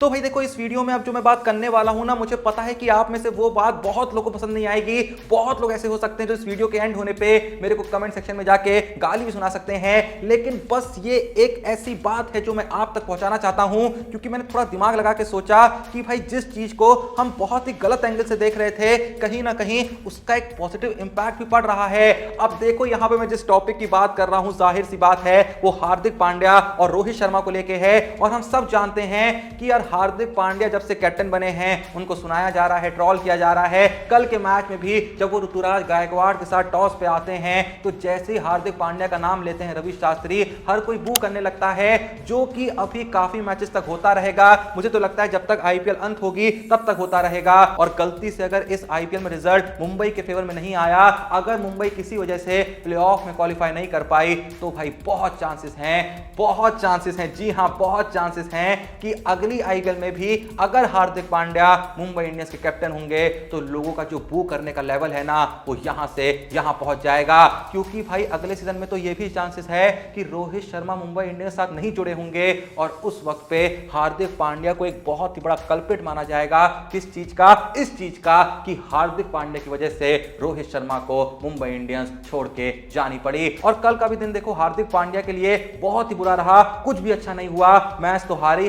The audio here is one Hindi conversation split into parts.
तो भाई देखो, इस वीडियो में अब जो मैं बात करने वाला हूं ना, मुझे पता है कि आप में से वो बात बहुत लोगों को पसंद नहीं आएगी। बहुत लोग ऐसे हो सकते हैं जो इस वीडियो के एंड होने पे मेरे को कमेंट सेक्शन में जाके गाली भी सुना सकते हैं, लेकिन बस ये एक ऐसी बात है जो मैं आप तक पहुंचाना चाहता हूं, क्योंकि मैंने थोड़ा दिमाग लगा के सोचा कि भाई जिस चीज को हम बहुत ही गलत एंगल से देख रहे थे, कहीं ना कहीं उसका एक पॉजिटिव इंपैक्ट भी पड़ रहा है। अब देखो, यहां पे मैं जिस टॉपिक की बात कर रहा हूं, जाहिर सी बात है वो हार्दिक पांड्या और रोहित शर्मा को लेके है। और हम सब जानते हैं कि यार हार्दिक पांड्या जब से कैप्टन बने हैं, उनको सुनाया जा रहा है, ट्रोल किया जा रहा है। कल के मैच में भी जब वो ऋतुराज गायकवाड़ के साथ टॉस पे आते हैं, तो जैसे ही हार्दिक पांड्या का नाम लेते हैं रवि शास्त्री, हर कोई बू करने लगता है, जो कि अभी काफी मैचेस तक होता रहेगा। मुझे तो लगता है जब तक आईपीएल अंत होगी तब तक होता रहेगा। और गलती से अगर इस आईपीएल में रिजल्ट मुंबई के फेवर में नहीं आया, अगर मुंबई किसी वजह से प्लेऑफ में क्वालिफाई नहीं कर पाई, तो भाई बहुत चांसेस हैं, जी हां, बहुत चांसेस हैं कि अगली आईपीएल में भी अगर हार्दिक पांड्या मुंबई इंडियंस के कैप्टन होंगे, तो लोगों का जो बू करने का लेवल है ना, वो यहां से यहां पहुंच जाएगा। क्योंकि भाई अगले सीजन में तो ये भी चांसेस है कि रोहित शर्मा मुंबई इंडियंस के साथ नहीं जुड़े होंगे, और उस वक्त पे हार्दिक पांड्या को एक बहुत ही बड़ा कल्प्रिट माना जाएगा। किस चीज का? इस चीज का कि हार्दिक पांड्या की वजह से रोहित शर्मा को मुंबई इंडियंस छोड़ के जानी पड़ी। और कल का भी दिन देखो, हार्दिक पांड्या के लिए बहुत ही बुरा रहा, कुछ भी अच्छा नहीं हुआ। मैच तो हारे।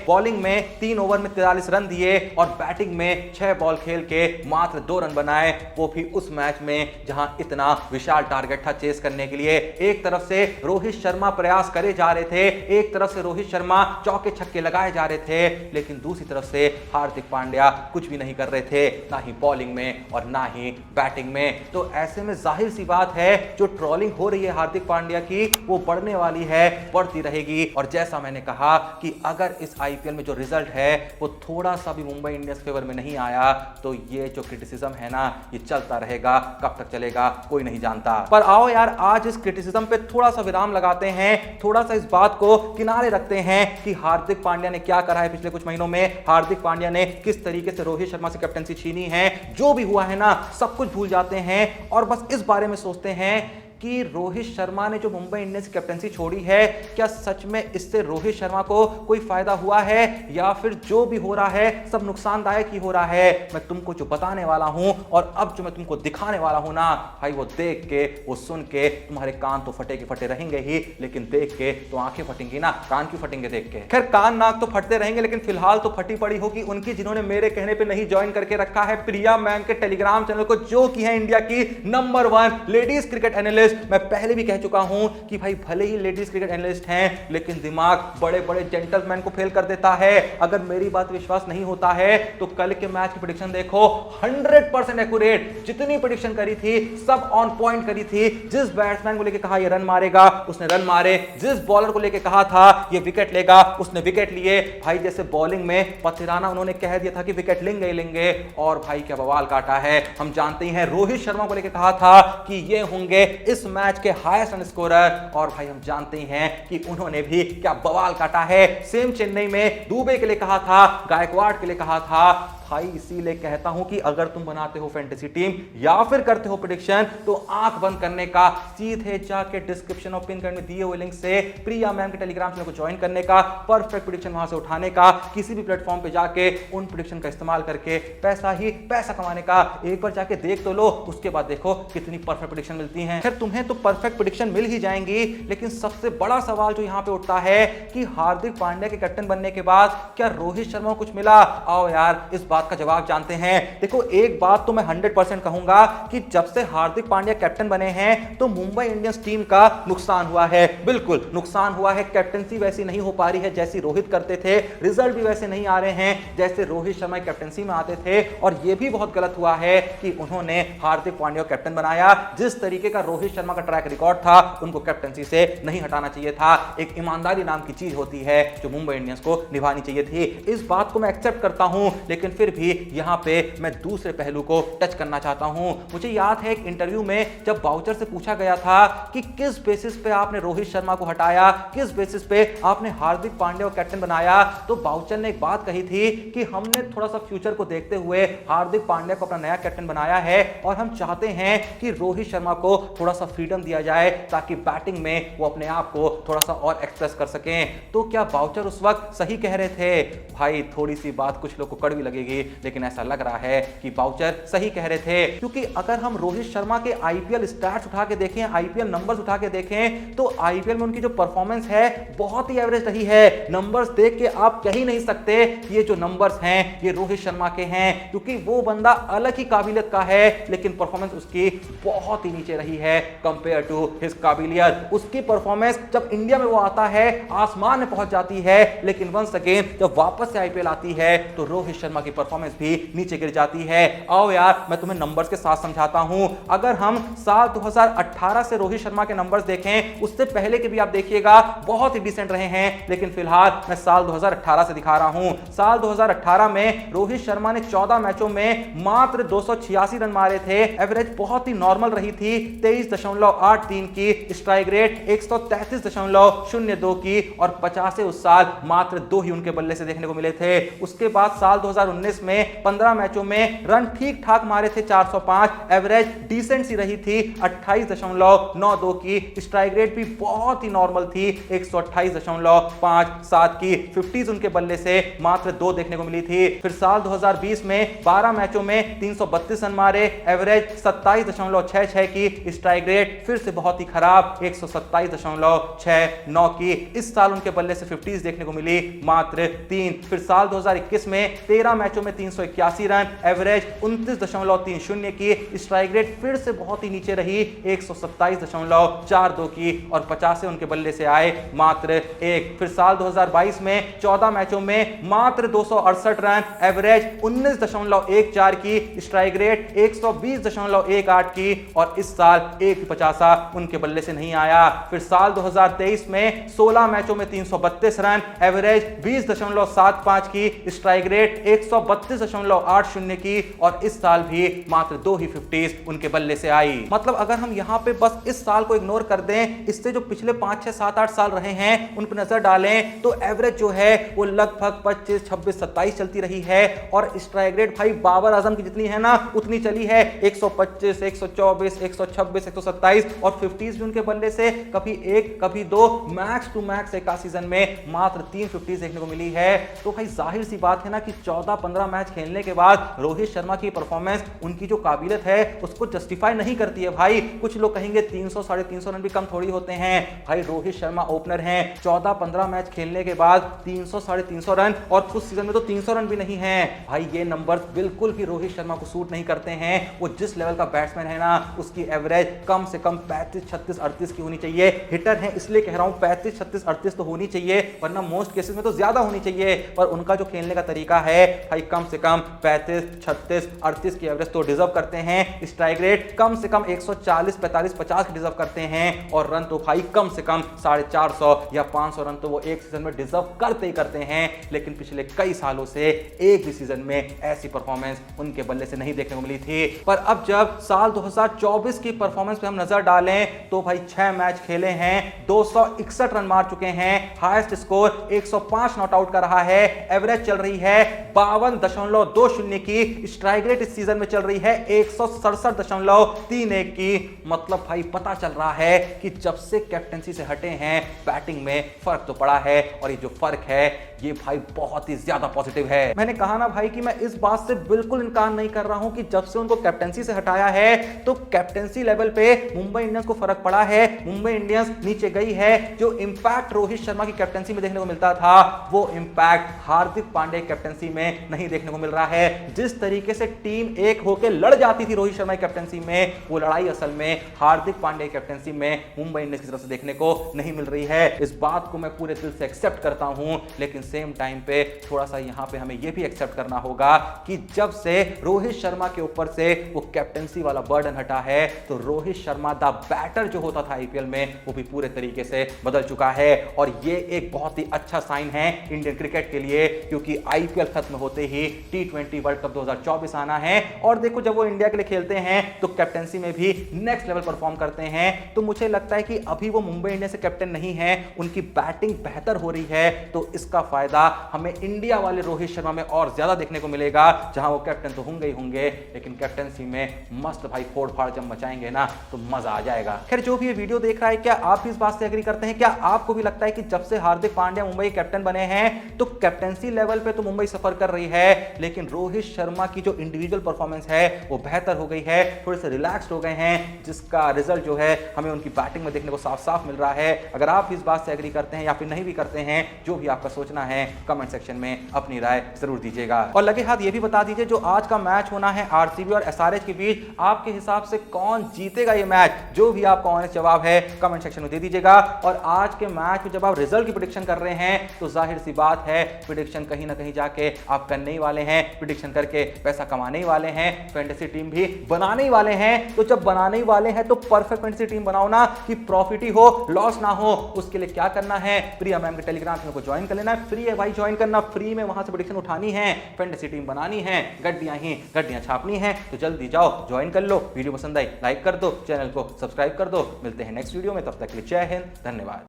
बॉलिंग में 3 ओवर में 43 रन दिए और बैटिंग में 6 बॉल खेल के मात्र 2 रन बनाए, वो भी उस मैच में जहां इतना विशाल टारगेट था चेस करने के लिए। एक तरफ से रोहित शर्मा प्रयास करे जा रहे थे, एक तरफ से रोहित शर्मा चौके छक्के लगाए जा रहे थे, लेकिन दूसरी तरफ से हार्दिक पांड्या कुछ भी नहीं कर रहे थे, ना ही बॉलिंग में और ना ही बैटिंग में। तो ऐसे में जाहिर सी बात है, जो ट्रोलिंग हो रही है हार्दिक पांड्या की, वो बढ़ने वाली है, बढ़ती रहेगी। और जैसा मैंने कहा कि अगर इस आईपीएल में जो रिजल्ट है वो थोड़ा सा भी मुंबई इंडियंस फेवर में नहीं आया, तो ये जो क्रिटिसिज्म है ना, ये चलता रहेगा। कब तक चलेगा कोई नहीं जानता। पर आओ यार, आज इस क्रिटिसिज्म पे थोड़ा सा विराम लगाते हैं, थोड़ा सा इस बात को किनारे रखते हैं कि हार्दिक पांड्या ने क्या करा है पिछले कुछ महीनों में, हार्दिक पांड्या ने किस तरीके से रोहित शर्मा से कैप्टनसी छीनी है। जो भी हुआ है ना, सब कुछ भूल जाते हैं और बस इस बारे में सोचते हैं कि रोहित शर्मा ने जो मुंबई इंडियंस की कैप्टनसी छोड़ी है, क्या सच में इससे रोहित शर्मा को कोई फायदा हुआ है, या फिर जो भी हो रहा है सब नुकसानदायक ही हो रहा है। मैं तुमको जो बताने वाला हूं और अब जो मैं तुमको दिखाने वाला हूं ना भाई, वो देख के, वो सुन के तुम्हारे कान तो फटे के फटे रहेंगे ही, लेकिन देख के तो आंखें फटेंगी ना, कान क्यों फटेंगे देख के? खैर, कान नाक तो फटते रहेंगे, लेकिन फिलहाल तो फटी पड़ी होगी उनकी जिन्होंने मेरे कहने पर नहीं ज्वाइन करके रखा है प्रिया मैम के टेलीग्राम चैनल को, जो की है इंडिया की नंबर 1 लेडीज क्रिकेट एनालिस्ट। मैं पहले भी कह चुका हूं कि भाई भले ही लेडीज क्रिकेट एनालिस्ट हैं, लेकिन दिमाग बड़े बड़े जेंटलमैन को फेल कर देता है। अगर मेरी बात विश्वास नहीं होता है तो कल के मैच की प्रेडिक्शन देखो, 100% एक्यूरेट। जितनी प्रेडिक्शन करी थी सब ऑन पॉइंट करी थी। जिस बैट्समैन को लेकर कहा ये रन मारेगा, उसने रन मारे। जिस बॉलर को लेकर कहा था ये विकेट लेगा, उसने विकेट लिए। भाई जैसे बॉलिंग में पथिराना उन्होंने कह दिया था कि विकेट लेंगे, और भाई क्या बवाल काटा है। हम जानते हैं रोहित शर्मा को लेकर कहा था कि ये होंगे इस मैच के हाईएस्ट रन स्कोरर, और भाई हम जानते हैं कि उन्होंने भी क्या बवाल काटा है। सेम चेन्नई में दुबे के लिए कहा था, गायकवाड़ के लिए कहा था। भाई इसीलिए कहता हूं कि अगर तुम बनाते हो फैंटेसी टीम या फिर करते हो प्रेडिक्शन, तो आंख बंद करने का, सीधे जाके डिस्क्रिप्शन और पिन करने में दिए हुए लिंक से प्रिया मैम के टेलीग्राम चैनल को ज्वाइन करने का, परफेक्ट प्रेडिक्शन वहां से उठाने का, किसी भी प्लेटफॉर्म पे जाके उन प्रेडिक्शन का इस्तेमाल करके पैसा ही पैसा कमाने का। एक बार जाके देख तो लो, उसके बाद देखो कितनी परफेक्ट प्रेडिक्शन मिलती है। खैर, तुम्हें तो परफेक्ट प्रेडिक्शन मिल ही जाएंगी, लेकिन सबसे बड़ा सवाल जो यहां पे उठता है कि हार्दिक पांड्या के कैप्टन बनने के बाद क्या रोहित शर्मा को कुछ मिला? आओ यार, इस बात का जवाब जानते हैं। देखो, एक बात तो मैं 100% कहूंगा कि जब से हार्दिक पांड्या कैप्टन बने हैं, तो मुंबई इंडियंस टीम का नुकसान हुआ है। बिल्कुल नुकसान हुआ है। कैप्टनसी वैसी नहीं हो पा रही है जैसी रोहित करते थे, रिजल्ट भी वैसे नहीं आ रहे हैं जैसे रोहित शर्मा कैप्टनसी में आते थे। और यह भी बहुत गलत हुआ है कि उन्होंने हार्दिक पांड्या को कैप्टन बनाया। जिस तरीके का रोहित शर्मा का ट्रैक रिकॉर्ड था, उनको कैप्टनसी से नहीं हटाना चाहिए था। एक ईमानदारी नाम की चीज होती है जो मुंबई इंडियंस को निभानी चाहिए थी। इस बात को मैं एक्सेप्ट करता हूं, लेकिन फिर फिर भी यहां पे मैं दूसरे पहलू को टच करना चाहता हूं। मुझे याद है एक इंटरव्यू में जब बाउचर से पूछा गया था कि किस बेसिस पे आपने रोहित शर्मा को हटाया, किस बेसिस पे आपने हार्दिक पांड्या को कैप्टन बनाया, तो बाउचर ने एक बात कही थी कि हमने थोड़ा सा फ्यूचर को देखते हुए हार्दिक पांड्या को अपना नया कैप्टन बनाया है और हम चाहते हैं कि रोहित शर्मा को थोड़ा सा फ्रीडम दिया जाए ताकि बैटिंग में वो अपने आप को थोड़ा सा और एक्सप्रेस कर सकें। तो क्या बाउचर उस वक्त सही कह रहे थे? भाई थोड़ी सी बात कुछ लोग को कड़वी लगेगी, लेकिन ऐसा लग रहा है कि बाउचर सही कह रहे थे, क्योंकि अगर हम रोहित शर्मा के आईपीएल स्टैट्स उठा के देखें, आईपीएल नंबर्स उठा के देखें, तो आईपीएल में उनकी जो परफॉर्मेंस है बहुत ही एवरेज रही है। नंबर्स देख के आप कह ही नहीं सकते ये जो नंबर्स हैं ये रोहित शर्मा के हैं, क्योंकि वो बंदा अलग ही काबिलियत का है, लेकिन परफॉर्मेंस उसकी बहुत ही नीचे रही है कंपेयर टू हिज काबिलियत। उसकी परफॉर्मेंस जब इंडिया में वो आता है आसमान में पहुंच जाती है, लेकिन वंस अगेन जब वापस से आईपीएल आती है तो रोहित शर्मा की परफॉर्मेंस भी नीचे गिर जाती है। आओ यार मैं तुम्हें नंबर्स के साथ समझाता हूं। अगर हम साल 2018 से रोहित शर्मा के नंबर्स देखें, उससे पहले के भी आप देखिएगा बहुत ही डिसेंट रहे हैं, लेकिन फिलहाल मैं साल 2018 से दिखा रहा हूं। साल 2018 में रोहित शर्मा ने 14 मैचों में मात्र 286 रन मारे थे, एवरेज बहुत ही नॉर्मल रही थी 23.83 की, स्ट्राइक रेट 133.02 की, और 50 उस साल मात्र 2 ही उनके बल्ले से देखने को मिले थे। उसके बाद साल 2019 में 15 मैचों में रन ठीक ठाक मारे थे 405, एवरेज डिसेंट सी रही थी 28.92 की, स्ट्राइक रेट भी बहुत ही नॉर्मल थी 128.57 की, 50s उनके बल्ले से मात्र 2 देखने को मिली थी। फिर साल 2020 में 12 मैचों में 332 रन मारे, एवरेज 27.66 की, स्ट्राइक रेट फिर से बहुत ही खराब 127.69 की। इस साल उनके बल्ले से 50s देखने को मिली मात्र 3। फिर साल 2021 में 13 मैचों में 381 रन, एवरेज 29.30 की, स्ट्राइक रेट फिर से बहुत ही नीचे रही 127.42 की, और 50 से उनके बल्ले से आए मात्र 1। फिर साल 2022 में 14 मैचों में मात्र 268 रन, एवरेज 19.14 की, स्ट्राइक रेट 120.18 की, और इस साल 150 उनके बल्ले से नहीं आया। फिर साल 2023 में 16 मैचों में 332 रन, एवरेज 20.75 की, स्ट्राइक रेट 132.80 की, और इस साल भी मात्र 2 ही 50s उनके बल्ले से आई। मतलब अगर हम यहां पे बस इस साल को इग्नोर कर दें, इससे जो पिछले 5, 6, 7, 8 साल रहे हैं उन पर नजर डालें, तो एवरेज जो है वो लगभग 25, 26, 27 चलती रही है, और स्ट्राइक रेट भाई बाबर आजम की जितनी है ना उतनी चली है 125, 124, 126, 127, और 50s भी उनके बल्ले से कभी 1, कभी 2, मैक्स टू मैक्स एक सीजन में मात्र 3 50s देखने को मिली है। तो भाई जाहिर सी बात है ना कि 14-15 मैच खेलने के बाद रोहित शर्मा की परफॉर्मेंस, उनकी जो काबिलियत है उसको जस्टिफाई नहीं करती है। भाई कुछ लोग कहेंगे 300, 350 रन भी कम थोड़ी होते हैं। भाई रोहित शर्मा ओपनर हैं, 14-15 मैच खेलने के बाद 300, 350 रन, और कुछ सीजन में तो 300 रन भी नहीं है। भाई ये नंबर्स बिल्कुल भी रोहित शर्मा को सूट नहीं करते हैं। वो जिस लेवल का बैट्समैन है ना, उसकी एवरेज कम से कम 35, 36, 38 की होनी चाहिए। हिटर है इसलिए कह रहा हूं 35, 36, 38 तो होनी चाहिए, वरना मोस्ट केसेस में तो ज्यादा होनी चाहिए। पर उनका जो खेलने का तरीका है भाई कम से कम 35, 36, 38 की एवरेज तो डिजर्व करते हैं। स्ट्राइक रेट कम से कम 140, 45, 50 की डिजर्व करते हैं, और रन तो भाई कम से कम 450 या 500 रन तो वो एक सीजन में डिजर्व करते ही करते हैं। लेकिन पिछले कई सालों से एक भी सीजन में ऐसी परफॉर्मेंस उनके बल्ले से नहीं देखने को मिली थी। पर अब जब साल 2024 की परफॉर्मेंस पे हम नजर डालें, तो भाई 6 मैच खेले हैं, 261 रन मार चुके हैं, हाईएस्ट स्कोर 105 नॉट आउट का रहा है, एवरेज चल रही है 52.20 की, स्ट्राइक रेट इस सीजन में चल रही है 167.31 की। मतलब भाई पता चल रहा है कि जब से कैप्टेंसी से हटे हैं बैटिंग में फर्क तो पड़ा है, और ये जो फर्क है ये भाई बहुत ही ज्यादा पॉजिटिव है। मैंने कहा ना भाई कि मैं इस बात से बिल्कुल इनकार नहीं कर रहा हूं कि जब से उनको कैप्टेंसी से हटाया है तो कैप्टेंसी लेवल पे मुंबई इंडियंस को फर्क पड़ा है। मुंबई इंडियंस नीचे गई है। जो इंपैक्ट रोहित शर्मा की कैप्टेंसी में देखने को मिलता था वो इंपैक्ट हार्दिक पांड्या की कैप्टेंसी में नहीं देखने को मिल रहा है। जिस तरीके से टीम एक होकर लड़ जाती थी रोहित शर्मा की कैप्टेंसी में, वो लड़ाई असल में हार्दिक पांड्या की कैप्टेंसी में मुंबई इंडियंस की तरफ से देखने को नहीं मिल रही है। इस बात को मैं पूरे दिल से एक्सेप्ट करता हूं, लेकिन सेम टाइम पे थोड़ा सा यहां पे हमें यह भी एक्सेप्ट करना होगा कि जब से रोहित शर्मा के ऊपर से वो कैप्टेंसी वाला बर्डन हटा है तो रोहित शर्मा द बैटर जो होता था आईपीएल में वो भी पूरे तरीके से बदल चुका है। और ये एक बहुत ही अच्छा साइन है इंडियन क्रिकेट के लिए, क्योंकि आईपीएल खत्म होते ही टी20 वर्ल्ड कप 2024 आना है। और देखो जब वो इंडिया के लिए खेलते हैं तो कैप्टेंसी में भी नेक्स्ट लेवल परफॉर्म करते हैं। तो मुझे लगता है कि अभी वो मुंबई इंडियंस से कैप्टन नहीं है, उनकी बैटिंग बेहतर हो रही है, तो इसका फायदा हमें इंडिया वाले रोहित शर्मा में और ज्यादा देखने को मिलेगा, जहां वो कैप्टन तो होंगे ही होंगे लेकिन कैप्टेंसी में मस्त भाई फोड़ फाड़ जब मचाएंगे ना तो मजा आ जाएगा। खैर जो भी ये वीडियो देख रहा है, क्या आप इस बात से एग्री करते हैं? क्या आपको भी लगता है कि जब से हार्दिक पांड्या मुंबई कैप्टन बने हैं तो कैप्टेंसी लेवल पे तो मुंबई सफर कर रही है, लेकिन रोहित शर्मा की जो इंडिविजुअल परफॉर्मेंस है वो बेहतर हो गई है, थोड़े से रिलैक्स्ड हो गए हैं, जिसका रिजल्ट जो है हमें उनकी बैटिंग में देखने को साफ साफ मिल रहा है। अगर आप इस बात से एग्री करते हैं या फिर नहीं भी करते हैं, जो भी आपका सोचना है कमेंट सेक्शन में अपनी राय जरूर दीजिएगा। और लगे हाथ ये भी बता दीजिए जो आज का मैच होना है आरसीबी और एसआरएच के बीच, आपके हिसाब से कौन जीतेगा ये मैच? जो भी आपका ऑनेस्ट जवाब है कमेंट सेक्शन में दे दीजिएगा। और आज के मैच में जब आप रिजल्ट की प्रेडिक्शन कर रहे हैं तो जाहिर सी बात है प्रेडिक्शन कहीं ना कहीं जाके आप करने ही वाले हैं, प्रेडिक्शन करके पैसा कमाने ही वाले हैं, फैंटेसी टीम भी बनाने ही वाले हैं। तो जब बनाने ही वाले हैं तो परफेक्ट फैंटेसी टीम बनाओ ना, कि प्रॉफिट ही हो लॉस ना हो। उसके लिए क्या करना है, प्रिया मैम के टेलीग्राम चैनल को ज्वाइन कर लेना है, फ्री है भाई, ज्वाइन करना फ्री में, वहां से प्रेडिक्शन उठानी है, फैंटेसी टीम बनानी है, गड्डियां छापनी है, तो जल्दी जाओ ज्वाइन कर लो। वीडियो पसंद आई लाइक कर दो, चैनल को सब्सक्राइब कर दो। मिलते हैं नेक्स्ट वीडियो में, तब तक के लिए जय हिंद, धन्यवाद।